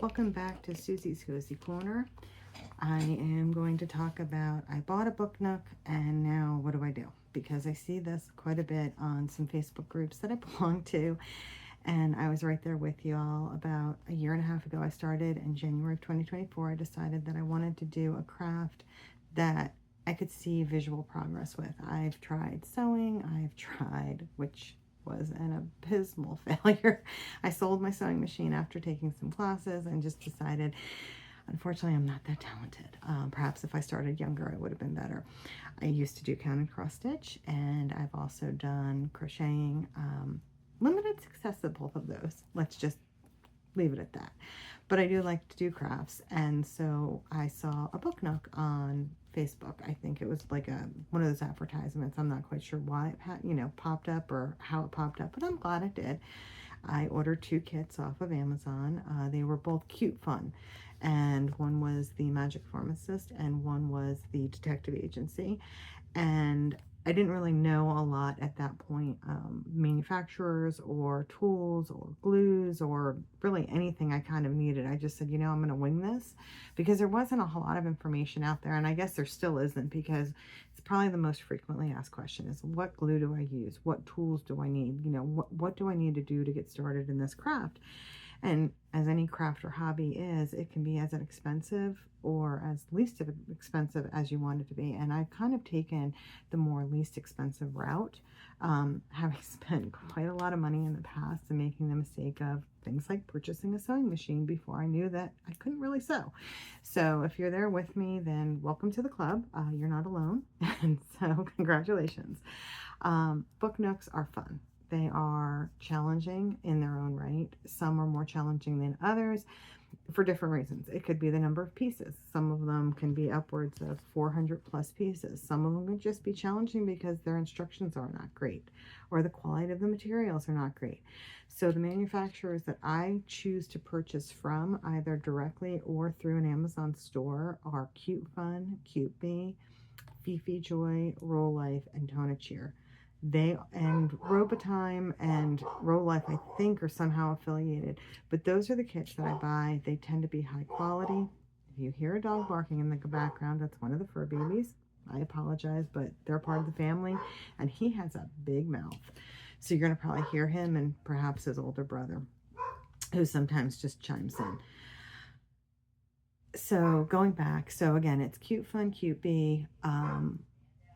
Welcome back to Susie's Cozy Corner. I am going to talk about, I bought a book nook and now what do I do? Because I see this quite a bit on some Facebook groups that I belong to, and I was right there with you all. About a year and a half ago I started. In January of 2024 I decided that I wanted to do a craft that I could see visual progress with. I've tried sewing, I've tried, which was an abysmal failure. I sold my sewing machine after taking some classes and just decided, unfortunately, I'm not that talented. Perhaps if I started younger, I would have been better. I used to do count and cross stitch, and I've also done crocheting. Limited success at both of those. Let's just leave it at that. But I do like to do crafts, and so I saw a book nook on Facebook. I think it was like one of those advertisements. I'm not quite sure why it popped up or how it popped up, but I'm glad it did. I ordered 2 kits off of Amazon. They were both cute fun, and one was the Magic Pharmacist and one was the Detective Agency. And I didn't really know a lot at that point, manufacturers or tools or glues or really anything I kind of needed. I just said, I'm going to wing this, because there wasn't a whole lot of information out there, and I guess there still isn't, because it's probably the most frequently asked question is, what glue do I use? What tools do I need? What do I need to do to get started in this craft? And as any craft or hobby is, it can be as expensive or as least expensive as you want it to be. And I've kind of taken the more least expensive route, having spent quite a lot of money in the past and making the mistake of things like purchasing a sewing machine before I knew that I couldn't really sew. So if you're there with me, then welcome to the club. You're not alone. And so congratulations. Book nooks are fun. They are challenging in their own right. Some are more challenging than others for different reasons. It could be the number of pieces. Some of them can be upwards of 400 plus pieces. Some of them could just be challenging because their instructions are not great or the quality of the materials are not great. So the manufacturers that I choose to purchase from, either directly or through an Amazon store, are Cute Fun, Cute Bee, Fifi Joy, Roll Life, and Tona Cheer. They and Robotime and Roll Life, I think, are somehow affiliated, but those are the kits that I buy. They tend to be high quality. If you hear a dog barking in the background, that's one of the fur babies. I apologize, but they're part of the family, and he has a big mouth, so you're going to probably hear him and perhaps his older brother, who sometimes just chimes in. So going back, so again, it's Cute Fun, Cute Bee,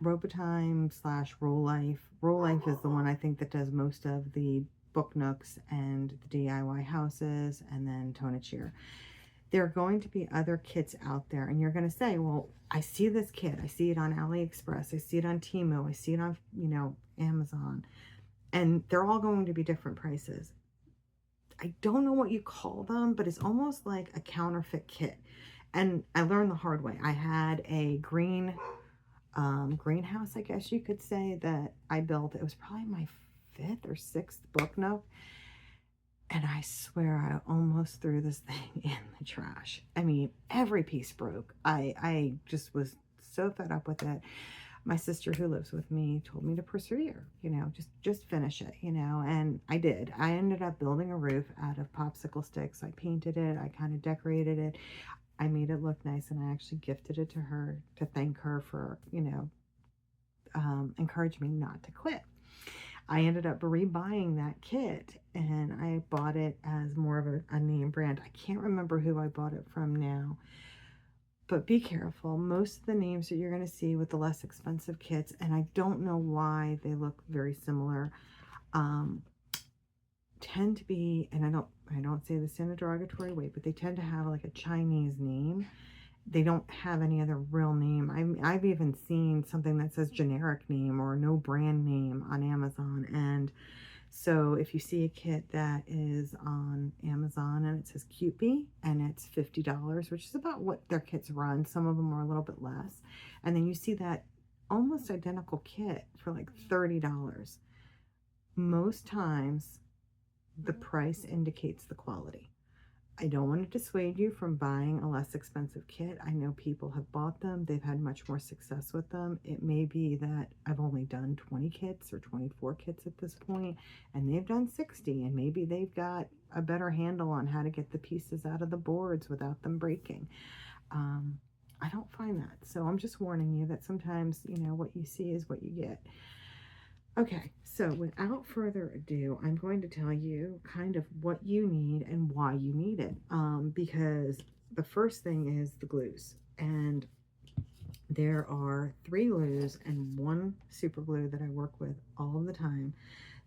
Robotime / Roll Life. Roll Life is the one I think that does most of the book nooks and the DIY houses, and then Tona Cheer. There are going to be other kits out there, and you're going to say, well, I see this kit. I see it on AliExpress. I see it on Temu. I see it on, Amazon. And they're all going to be different prices. I don't know what you call them, but it's almost like a counterfeit kit. And I learned the hard way. I had a greenhouse, I guess you could say, that I built. It was probably my 5th or 6th book nook, and I swear I almost threw this thing in the trash. I mean, every piece broke. I just was so fed up with it. My sister, who lives with me, told me to persevere, just finish it, and I did. I ended up building a roof out of popsicle sticks. I painted it, I kind of decorated it, I made it look nice, and I actually gifted it to her to thank her for, encouraging me not to quit. I ended up rebuying that kit, and I bought it as more of a name brand. I can't remember who I bought it from now, but be careful. Most of the names that you're going to see with the less expensive kits, and I don't know why they look very similar, tend to be, and I don't say this in a derogatory way, but they tend to have like a Chinese name. They don't have any other real name. I've even seen something that says generic name or no brand name on Amazon. And so if you see a kit that is on Amazon and it says Cute Bee and it's $50, which is about what their kits run, some of them are a little bit less, and then you see that almost identical kit for like $30, most times the price indicates the quality. I don't want to dissuade you from buying a less expensive kit. I know people have bought them. They've had much more success with them. It may be that I've only done 20 kits or 24 kits at this point, and they've done 60, and maybe they've got a better handle on how to get the pieces out of the boards without them breaking. I don't find that. So I'm just warning you that sometimes, you know, what you see is what you get. Okay, so without further ado, I'm going to tell you kind of what you need and why you need it. Because the first thing is the glues. And there are 3 glues and 1 super glue that I work with all of the time.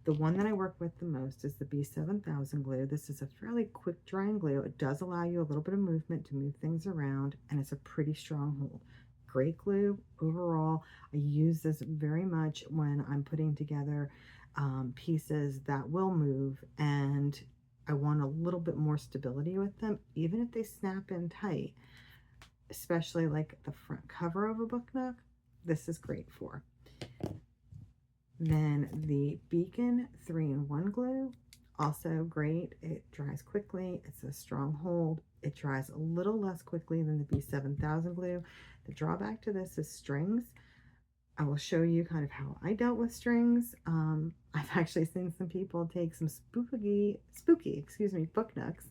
The one that I work with the most is the B7000 glue. This is a fairly quick drying glue. It does allow you a little bit of movement to move things around, and it's a pretty strong hold. Great glue overall. I use this very much when I'm putting together pieces that will move, and I want a little bit more stability with them, even if they snap in tight, especially like the front cover of a book nook. This is great for. Then the Beacon 3-in-1 glue, also great. It dries quickly. It's a strong hold. It dries a little less quickly than the B7000 glue. The drawback to this is strings. I will show you kind of how I dealt with strings. I've actually seen some people take some spooky, book nooks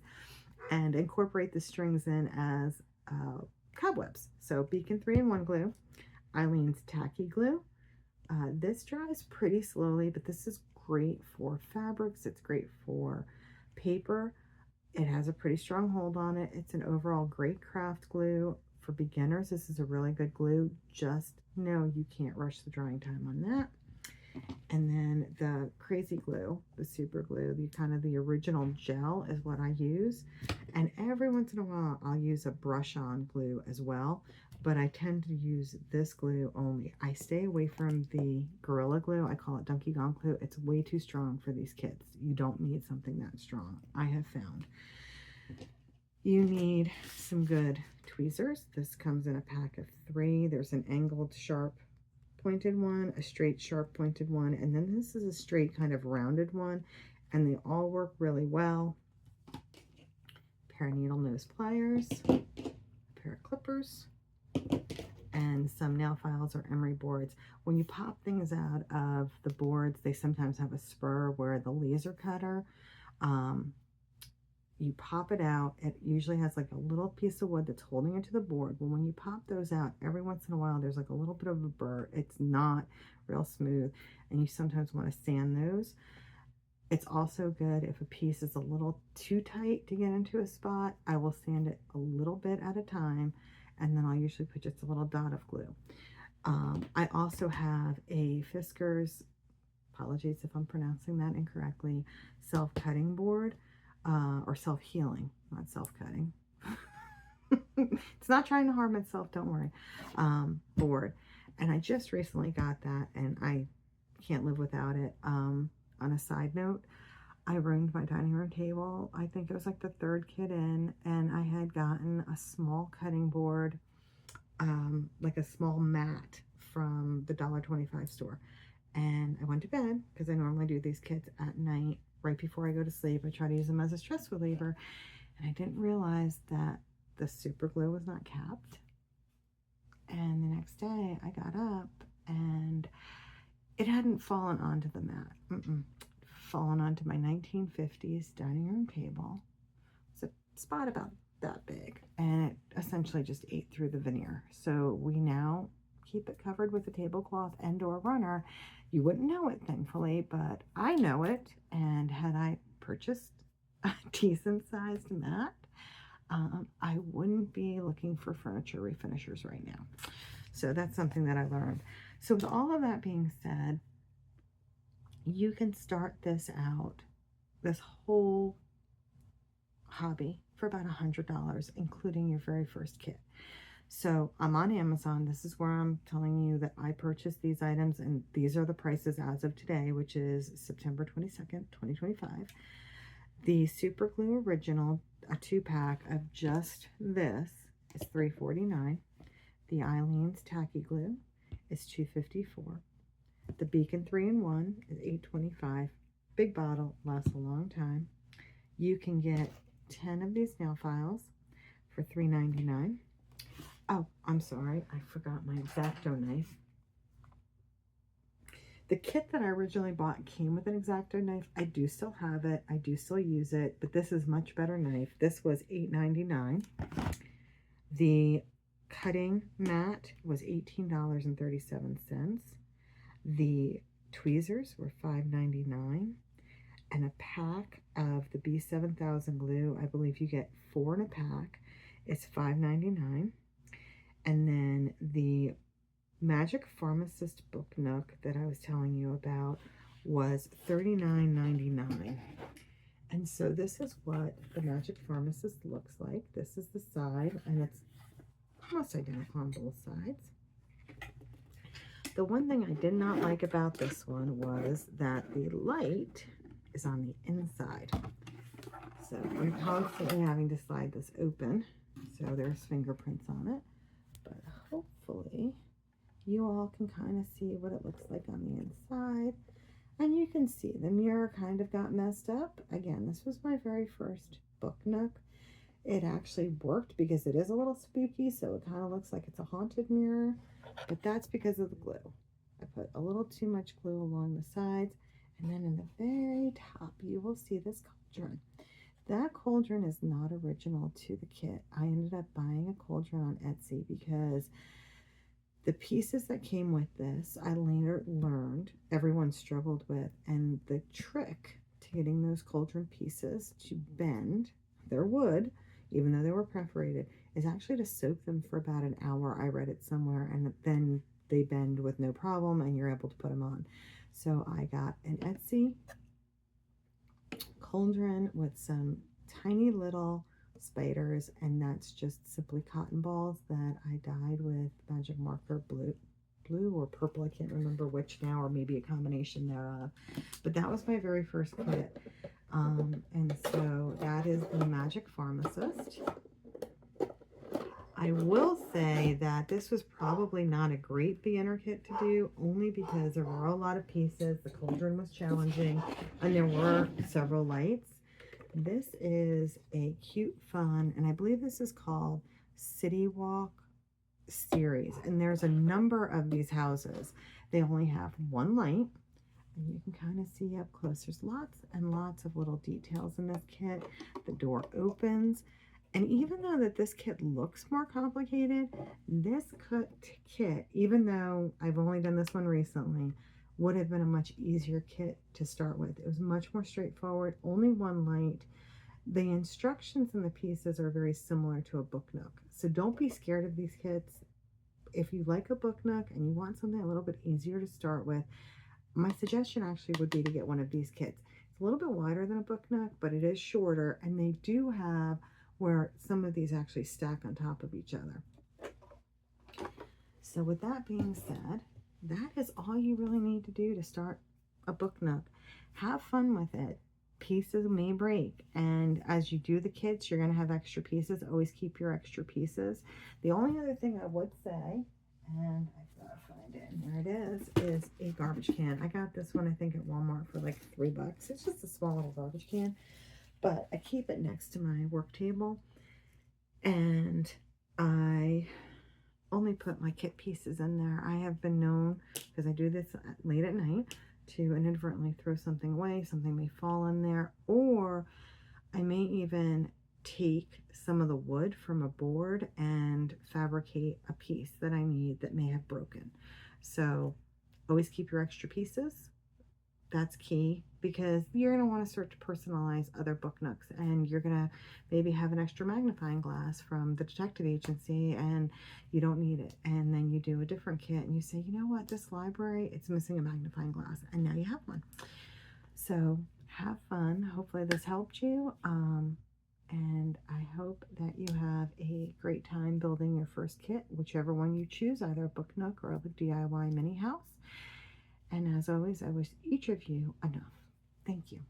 and incorporate the strings in as cobwebs. So Beacon 3-in-1 glue, Eileen's tacky glue. This dries pretty slowly, but this is great for fabrics. It's great for paper. It has a pretty strong hold on it. It's an overall great craft glue. For beginners, this is a really good glue. Just know you can't rush the drying time on that. And then the crazy glue, the super glue, the kind of the original gel is what I use. And every once in a while, I'll use a brush on glue as well, but I tend to use this glue only. I stay away from the Gorilla Glue. I call it Donkey Kong glue. It's way too strong for these kits. You don't need something that strong, I have found. You need some good tweezers. This comes in a pack of 3. There's an angled sharp pointed one, a straight sharp pointed one, and then this is a straight kind of rounded one, and they all work really well. A pair of needle nose pliers, a pair of clippers, and some nail files or emery boards. When you pop things out of the boards, they sometimes have a spur where the laser cutter, you pop it out. It usually has like a little piece of wood that's holding it to the board. Well, when you pop those out, every once in a while, there's like a little bit of a burr. It's not real smooth, and you sometimes want to sand those. It's also good if a piece is a little too tight to get into a spot. I will sand it a little bit at a time, and then I'll usually put just a little dot of glue. I also have a Fiskars, apologies if I'm pronouncing that incorrectly, self-cutting board. Or self-healing, not self-cutting. It's not trying to harm itself, don't worry. Board. And I just recently got that, and I can't live without it. On a side note, I ruined my dining room table. I think it was like the 3rd kit in, and I had gotten a small cutting board, like a small mat from the $1.25 store. And I went to bed, because I normally do these kits at night. Right before I go to sleep, I try to use them as a stress reliever, and I didn't realize that the super glue was not capped. And the next day I got up and it hadn't fallen onto the mat. Fallen onto my 1950s dining room table. It's a spot about that big, and it essentially just ate through the veneer. So we now keep it covered with a tablecloth and/or runner. You wouldn't know it, thankfully, but I know it. And had I purchased a decent sized mat, I wouldn't be looking for furniture refinishers right now. So that's something that I learned. So with all of that being said, you can start this out, this whole hobby, for about $100, including your very first kit. So I'm on Amazon. This is where I'm telling you that I purchased these items, and these are the prices as of today, which is September 22nd, 2025. The Super Glue Original, a 2-pack of just this, is $3.49. The Eileen's Tacky Glue is $2.54. The Beacon 3-in-1 is $8.25. Big bottle, lasts a long time. You can get 10 of these nail files for $3.99. Oh, I'm sorry, I forgot my X-Acto knife. The kit that I originally bought came with an X-Acto knife. I do still have it. I do still use it, but this is much better knife. This was $8.99. The cutting mat was $18.37. The tweezers were $5.99. And a pack of the B7000 glue, I believe you get 4 in a pack, it's $5.99. And then the Magic Pharmacist Book Nook that I was telling you about was $39.99. And so this is what the Magic Pharmacist looks like. This is the side, and it's almost identical on both sides. The one thing I did not like about this one was that the light is on the inside. So I'm constantly having to slide this open. So there's fingerprints on it. But hopefully you all can kind of see what it looks like on the inside. And you can see the mirror kind of got messed up. Again, this was my very first book nook. It actually worked because it is a little spooky, so it kind of looks like it's a haunted mirror. But that's because of the glue. I put a little too much glue along the sides. And then in the very top, you will see this cauldron. That cauldron is not original to the kit. I ended up buying a cauldron on Etsy because the pieces that came with this, I later learned everyone struggled with. And the trick to getting those cauldron pieces to bend their wood, even though they were perforated, is actually to soak them for about an hour. I read it somewhere, and then they bend with no problem and you're able to put them on. So I got an Etsy cauldron with some tiny little spiders, and that's just simply cotton balls that I dyed with magic marker blue or purple. I can't remember which now, or maybe a combination thereof. But that was my very first kit. And so that is the Magic Pharmacist. I will say that this was probably not a great beginner kit to do, only because there were a lot of pieces. The cauldron was challenging, and there were several lights. This is a cute, fun, and I believe this is called City Walk series. And there's a number of these houses. They only have one light, and you can kind of see up close. There's lots and lots of little details in this kit. The door opens. And even though that this kit looks more complicated, this kit, even though I've only done this one recently, would have been a much easier kit to start with. It was much more straightforward, only one light. The instructions and the pieces are very similar to a book nook. So don't be scared of these kits. If you like a book nook and you want something a little bit easier to start with, my suggestion actually would be to get one of these kits. It's a little bit wider than a book nook, but it is shorter, and they do have where some of these actually stack on top of each other. So with that being said, that is all you really need to do to start a book nook. Have fun with it. Pieces may break, and as you do the kits, you're going to have extra pieces. Always keep your extra pieces. The only other thing I would say, and I've got to find it, and there it is a garbage can. I got this one, I think, at Walmart for like $3. It's just a small little garbage can. But I keep it next to my work table, and I only put my kit pieces in there. I have been known, because I do this late at night, to inadvertently throw something away. Something may fall in there, or I may even take some of the wood from a board and fabricate a piece that I need that may have broken. So always keep your extra pieces. That's key, because you're going to want to start to personalize other book nooks, and you're going to maybe have an extra magnifying glass from the detective agency and you don't need it, and then you do a different kit and you say, you know what, this library, it's missing a magnifying glass, and now you have one. So have fun. Hopefully this helped you, and I hope that you have a great time building your first kit, whichever one you choose, either a book nook or a DIY mini house. And as always, I wish each of you enough. Thank you.